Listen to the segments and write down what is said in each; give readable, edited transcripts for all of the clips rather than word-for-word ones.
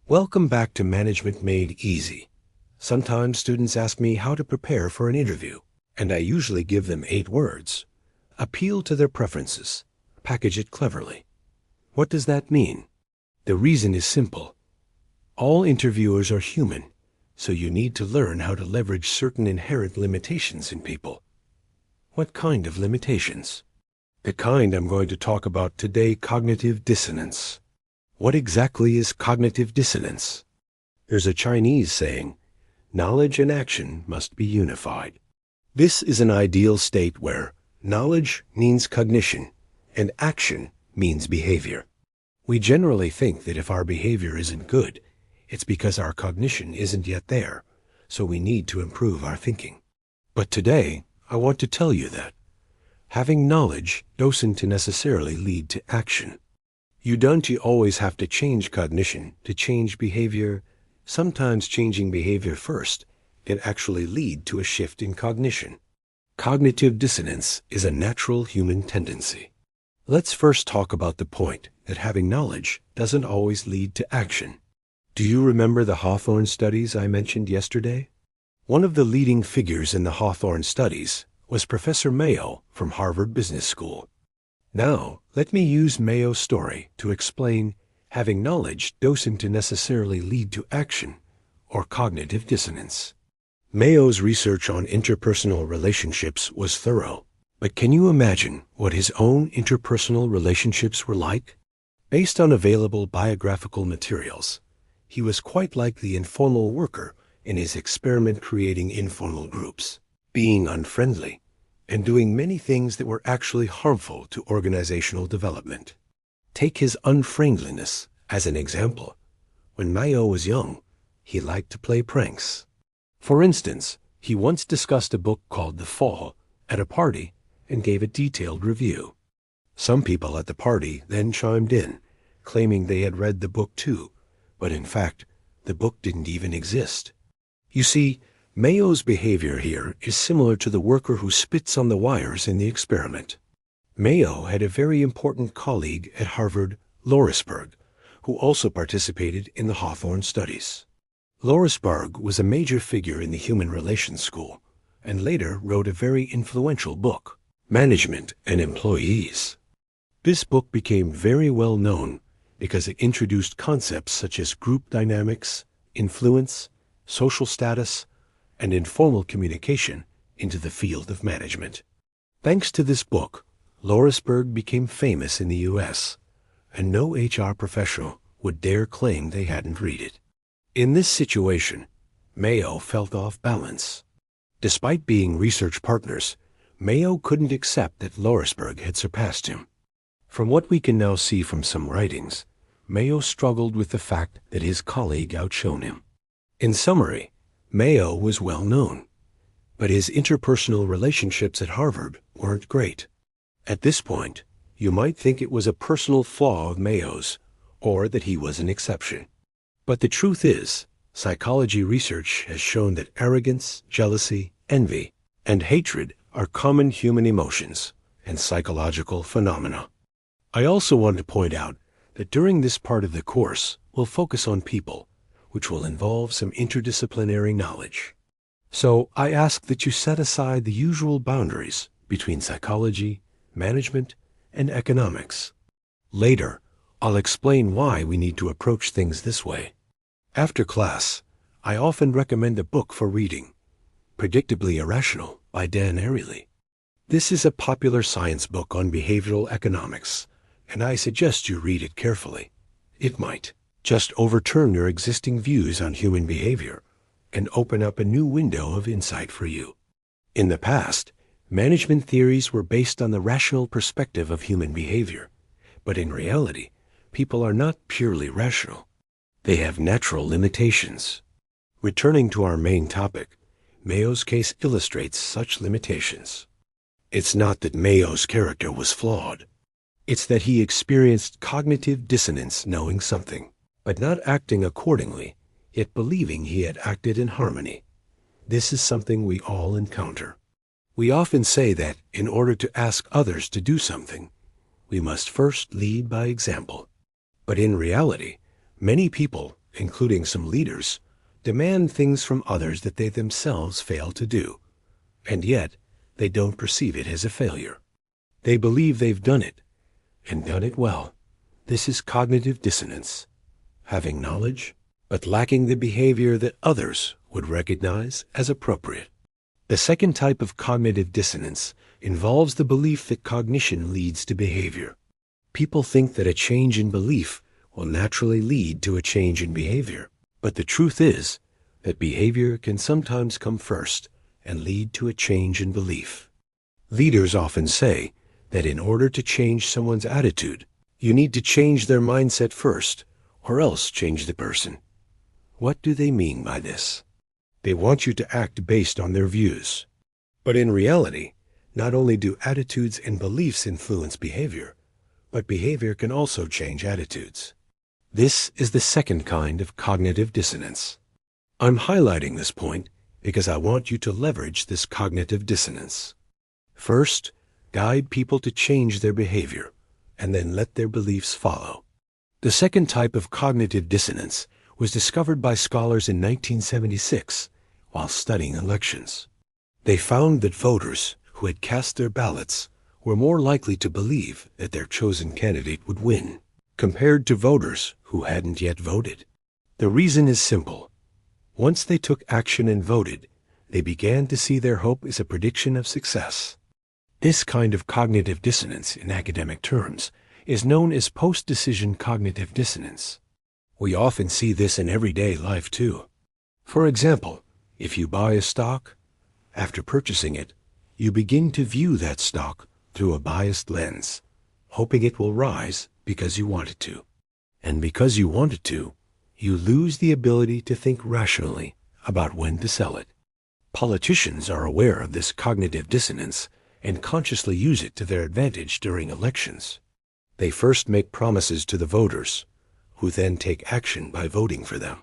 Welcome back to Management Made Easy. Sometimes students ask me how to prepare for an interview, and I usually give them 8 words. Appeal to their preferences. Package it cleverly. What does that mean? The reason is simple. All interviewers are human, so you need to learn how to leverage certain inherent limitations in people. What kind of limitations? The kind I'm going to talk about today, cognitive dissonance. What exactly is cognitive dissonance? There's a Chinese saying, knowledge and action must be unified. This is an ideal state where knowledge means cognition and action means behavior. We generally think that if our behavior isn't good, it's because our cognition isn't yet there, so we need to improve our thinking. But today, I want to tell you that having knowledge doesn't necessarily lead to action. You don't always have to change cognition to change behavior. Sometimes changing behavior first can actually lead to a shift in cognition. Cognitive dissonance is a natural human tendency. Let's first talk about the point that having knowledge doesn't always lead to action. Do you remember the Hawthorne studies I mentioned yesterday? One of the leading figures in the Hawthorne studies was Professor Mayo from Harvard Business School. Now, let me use Mayo's story to explain having knowledge doesn't necessarily lead to action or cognitive dissonance. Mayo's research on interpersonal relationships was thorough, but can you imagine what his own interpersonal relationships were like? Based on available biographical materials, he was quite like the informal worker in his experiment creating informal groups, being unfriendly, and doing many things that were actually harmful to organizational development. Take his unfriendliness as an example. When Mayo was young, he liked to play pranks. For instance, he once discussed a book called The Fall at a party and gave a detailed review. Some people at the party then chimed in, claiming they had read the book too, but in fact, the book didn't even exist. You see, Mayo's behavior here is similar to the worker who spits on the wires in the experiment. Mayo had a very important colleague at Harvard, Lourisburg, who also participated in the Hawthorne studies. Lourisburg was a major figure in the human relations school and later wrote a very influential book, Management and Employees. This book became very well known because it introduced concepts such as group dynamics, influence, social status, and informal communication into the field of management. Thanks to this book, Lourisburg became famous in the U.S., and no HR professional would dare claim they hadn't read it. In this situation, Mayo felt off balance. Despite being research partners, Mayo couldn't accept that Lourisburg had surpassed him. From what we can now see from some writings, Mayo struggled with the fact that his colleague outshone him. In summary, Mayo was well known, but his interpersonal relationships at Harvard weren't great. At this point, you might think it was a personal flaw of Mayo's, or that he was an exception. But the truth is, psychology research has shown that arrogance, jealousy, envy, and hatred are common human emotions and psychological phenomena. I also want to point out that during this part of the course, we'll focus on people, which will involve some interdisciplinary knowledge. So I ask that you set aside the usual boundaries between psychology, management, and economics. Later, I'll explain why we need to approach things this way. After class, I often recommend a book for reading, Predictably Irrational by Dan Ariely. This is a popular science book on behavioral economics, and I suggest you read it carefully. It might just overturn your existing views on human behavior and open up a new window of insight for you. In the past, management theories were based on the rational perspective of human behavior, but in reality, people are not purely rational. They have natural limitations. Returning to our main topic, Mayo's case illustrates such limitations. It's not that Mayo's character was flawed. It's that he experienced cognitive dissonance knowing something, but not acting accordingly, yet believing he had acted in harmony. This is something we all encounter. We often say that in order to ask others to do something, we must first lead by example. But in reality, many people including some leaders, demand things from others that they themselves fail to do, and yet they don't perceive it as a failure. They believe they've done it, and done it well. This is cognitive dissonance, having knowledge, but lacking the behavior that others would recognize as appropriate. The second type of cognitive dissonance involves the belief that cognition leads to behavior. People think that a change in belief will naturally lead to a change in behavior, but the truth is that behavior can sometimes come first and lead to a change in belief. Leaders often say that in order to change someone's attitude, you need to change their mindset first, or else change the person. What do they mean by this? They want you to act based on their views. But in reality, not only do attitudes and beliefs influence behavior, but behavior can also change attitudes. This is the second kind of cognitive dissonance. I'm highlighting this point because I want you to leverage this cognitive dissonance. First, guide people to change their behavior, and then let their beliefs follow. The second type of cognitive dissonance was discovered by scholars in 1976 while studying elections. They found that voters who had cast their ballots were more likely to believe that their chosen candidate would win, compared to voters who hadn't yet voted. The reason is simple. Once they took action and voted, they began to see their hope as a prediction of success. This kind of cognitive dissonance, in academic terms, is known as post-decision cognitive dissonance. We often see this in everyday life too. For example, if you buy a stock, after purchasing it, you begin to view that stock through a biased lens, hoping it will rise because you want it to. And because you want it to, you lose the ability to think rationally about when to sell it. Politicians are aware of this cognitive dissonance and consciously use it to their advantage during elections. They first make promises to the voters, who then take action by voting for them.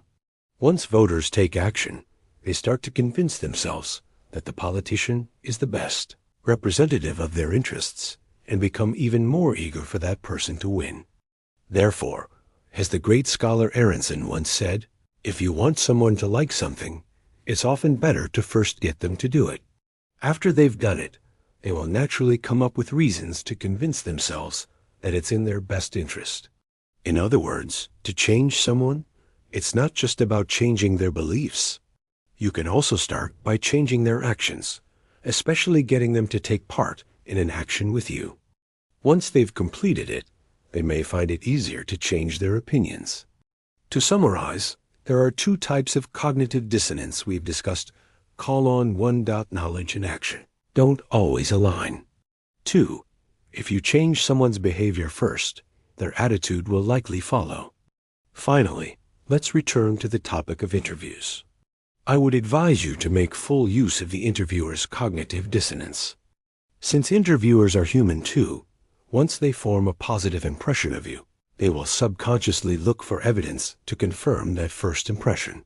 Once voters take action, they start to convince themselves that the politician is the best representative of their interests and become even more eager for that person to win. Therefore, as the great scholar Aronson once said, if you want someone to like something, it's often better to first get them to do it. After they've done it, they will naturally come up with reasons to convince themselves that it's in their best interest. In other words, to change someone, it's not just about changing their beliefs. You can also start by changing their actions, especially getting them to take part in an action with you. Once they've completed it, they may find it easier to change their opinions. To summarize, there are two types of cognitive dissonance we've discussed. Call on one. Knowledge and action don't always align. 2. If you change someone's behavior first, their attitude will likely follow. Finally, let's return to the topic of interviews. I would advise you to make full use of the interviewer's cognitive dissonance. Since interviewers are human too, once they form a positive impression of you, they will subconsciously look for evidence to confirm that first impression.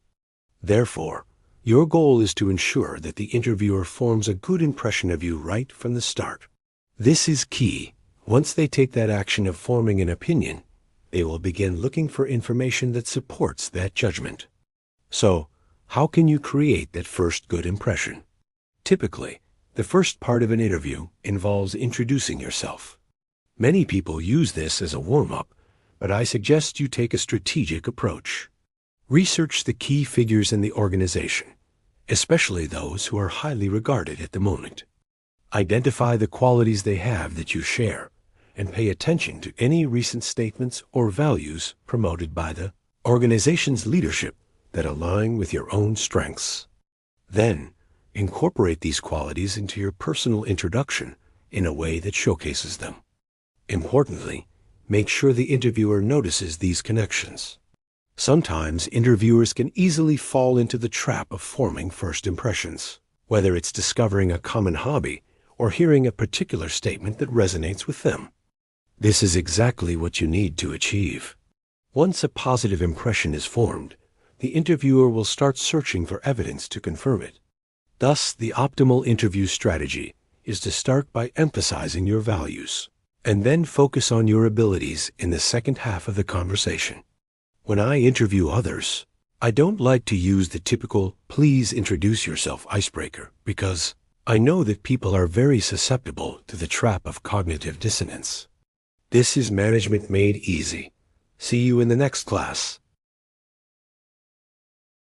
Therefore, your goal is to ensure that the interviewer forms a good impression of you right from the start. This is key. Once they take that action of forming an opinion, they will begin looking for information that supports that judgment. So, how can you create that first good impression? Typically, the first part of an interview involves introducing yourself. Many people use this as a warm-up, but I suggest you take a strategic approach. Research the key figures in the organization, especially those who are highly regarded at the moment. Identify the qualities they have that you share, and pay attention to any recent statements or values promoted by the organization's leadership that align with your own strengths. Then, incorporate these qualities into your personal introduction in a way that showcases them. Importantly, make sure the interviewer notices these connections. Sometimes interviewers can easily fall into the trap of forming first impressions, whether it's discovering a common hobby or hearing a particular statement that resonates with them. This is exactly what you need to achieve. Once a positive impression is formed, the interviewer will start searching for evidence to confirm it. Thus, the optimal interview strategy is to start by emphasizing your values, and then focus on your abilities in the second half of the conversation. When I interview others, I don't like to use the typical "please introduce yourself" icebreaker because I know that people are very susceptible to the trap of cognitive dissonance. This is Management Made Easy. See you in the next class.